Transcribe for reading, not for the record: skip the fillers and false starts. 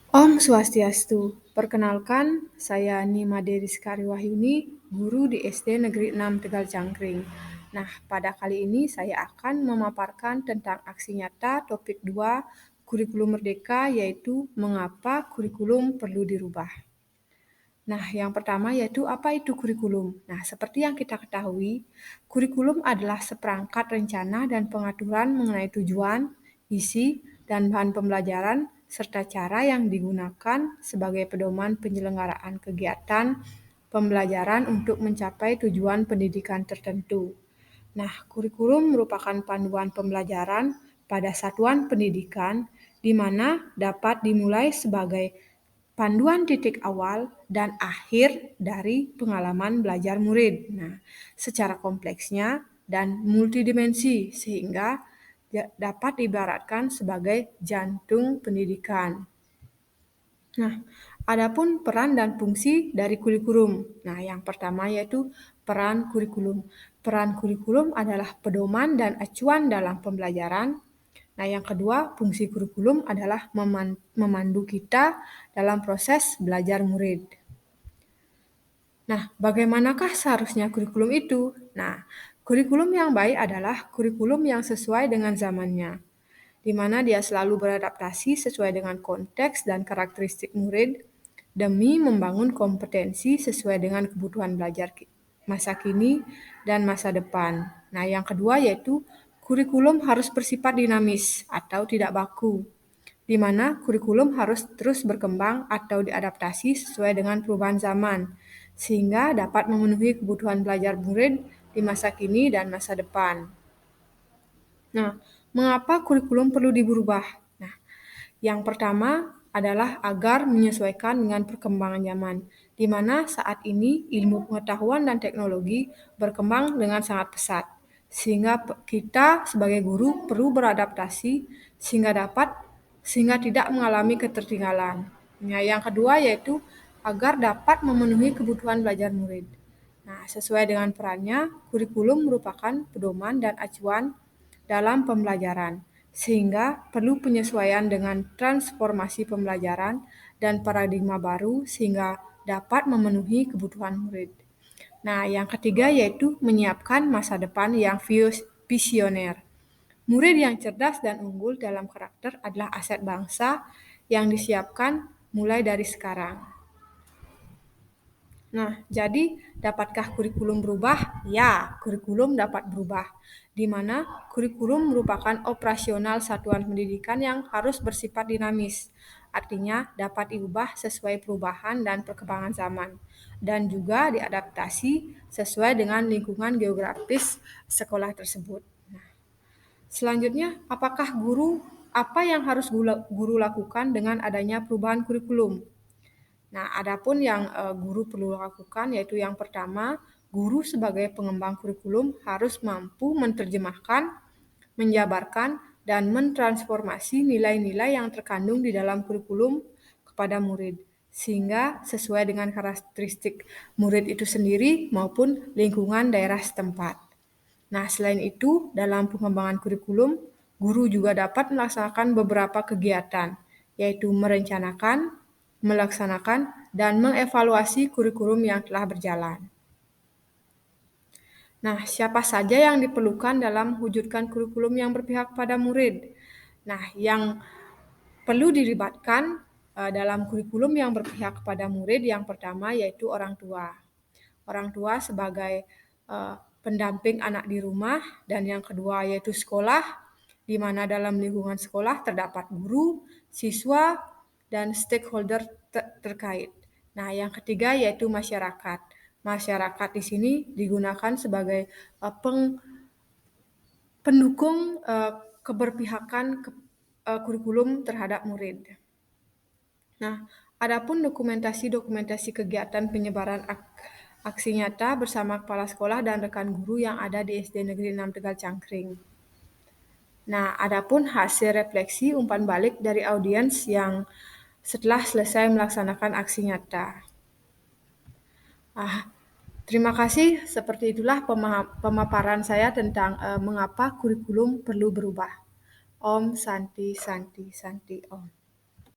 Om Swastiastu. Perkenalkan, saya Nimade Rizkari Wahyuni, guru di SD Negeri 6 Tegal Cangkring. Nah, pada kali ini saya akan memaparkan tentang aksi nyata topik 2 kurikulum merdeka, yaitu mengapa kurikulum perlu dirubah. Nah, yang pertama yaitu apa itu kurikulum? Nah, seperti yang kita ketahui, kurikulum adalah seperangkat rencana dan pengaturan mengenai tujuan, isi, dan bahan pembelajaran serta cara yang digunakan sebagai pedoman penyelenggaraan kegiatan pembelajaran untuk mencapai tujuan pendidikan tertentu. Nah, kurikulum merupakan panduan pembelajaran pada satuan pendidikan di mana dapat dimulai sebagai panduan titik awal dan akhir dari pengalaman belajar murid. Nah, secara kompleksnya dan multidimensi sehingga dapat diibaratkan sebagai jantung pendidikan. Nah, adapun peran dan fungsi dari kurikulum. Nah, yang pertama yaitu peran kurikulum. Peran kurikulum adalah pedoman dan acuan dalam pembelajaran. Nah, yang kedua, fungsi kurikulum adalah memandu kita dalam proses belajar murid. Nah, bagaimanakah seharusnya kurikulum itu? Nah, kurikulum yang baik adalah kurikulum yang sesuai dengan zamannya, di mana dia selalu beradaptasi sesuai dengan konteks dan karakteristik murid demi membangun kompetensi sesuai dengan kebutuhan belajar masa kini dan masa depan. Nah, yang kedua yaitu kurikulum harus bersifat dinamis atau tidak baku, di mana kurikulum harus terus berkembang atau diadaptasi sesuai dengan perubahan zaman, sehingga dapat memenuhi kebutuhan belajar murid di masa kini dan masa depan. Nah, mengapa kurikulum perlu dirubah? Nah, yang pertama adalah agar menyesuaikan dengan perkembangan zaman, di mana saat ini ilmu pengetahuan dan teknologi berkembang dengan sangat pesat, sehingga kita sebagai guru perlu beradaptasi sehingga tidak mengalami ketertinggalan. Nah, yang kedua yaitu agar dapat memenuhi kebutuhan belajar murid. Nah, sesuai dengan perannya, kurikulum merupakan pedoman dan acuan dalam pembelajaran, sehingga perlu penyesuaian dengan transformasi pembelajaran dan paradigma baru sehingga dapat memenuhi kebutuhan murid. Nah, yang ketiga yaitu menyiapkan masa depan yang visioner. Murid yang cerdas dan unggul dalam karakter adalah aset bangsa yang disiapkan mulai dari sekarang. Nah, jadi dapatkah kurikulum berubah? Ya, kurikulum dapat berubah, di mana kurikulum merupakan operasional satuan pendidikan yang harus bersifat dinamis. Artinya dapat diubah sesuai perubahan dan perkembangan zaman, dan juga diadaptasi sesuai dengan lingkungan geografis sekolah tersebut. Selanjutnya, apa yang harus guru lakukan dengan adanya perubahan kurikulum? Nah, adapun yang guru perlu lakukan yaitu yang pertama, guru sebagai pengembang kurikulum harus mampu menerjemahkan, menjabarkan, dan mentransformasi nilai-nilai yang terkandung di dalam kurikulum kepada murid, sehingga sesuai dengan karakteristik murid itu sendiri maupun lingkungan daerah setempat. Nah, selain itu, dalam pengembangan kurikulum, guru juga dapat melaksanakan beberapa kegiatan, yaitu merencanakan, melaksanakan, dan mengevaluasi kurikulum yang telah berjalan. Nah, siapa saja yang diperlukan dalam mewujudkan kurikulum yang berpihak pada murid? Nah, yang perlu dilibatkan dalam kurikulum yang berpihak kepada murid yang pertama yaitu orang tua. Orang tua sebagai pendamping anak di rumah, dan yang kedua yaitu sekolah, di mana dalam lingkungan sekolah terdapat guru, siswa, dan stakeholder terkait. Nah, yang ketiga yaitu masyarakat. Masyarakat di sini digunakan sebagai pendukung keberpihakan kurikulum terhadap murid. Nah, adapun dokumentasi kegiatan penyebaran aksi nyata bersama kepala sekolah dan rekan guru yang ada di SD Negeri 6 Tegal Cangkring. Nah, adapun hasil refleksi umpan balik dari audiens yang setelah selesai melaksanakan aksi nyata. Terima kasih. Seperti itulah pemaparan saya tentang mengapa kurikulum perlu berubah. Om Santi Santi Santi Om.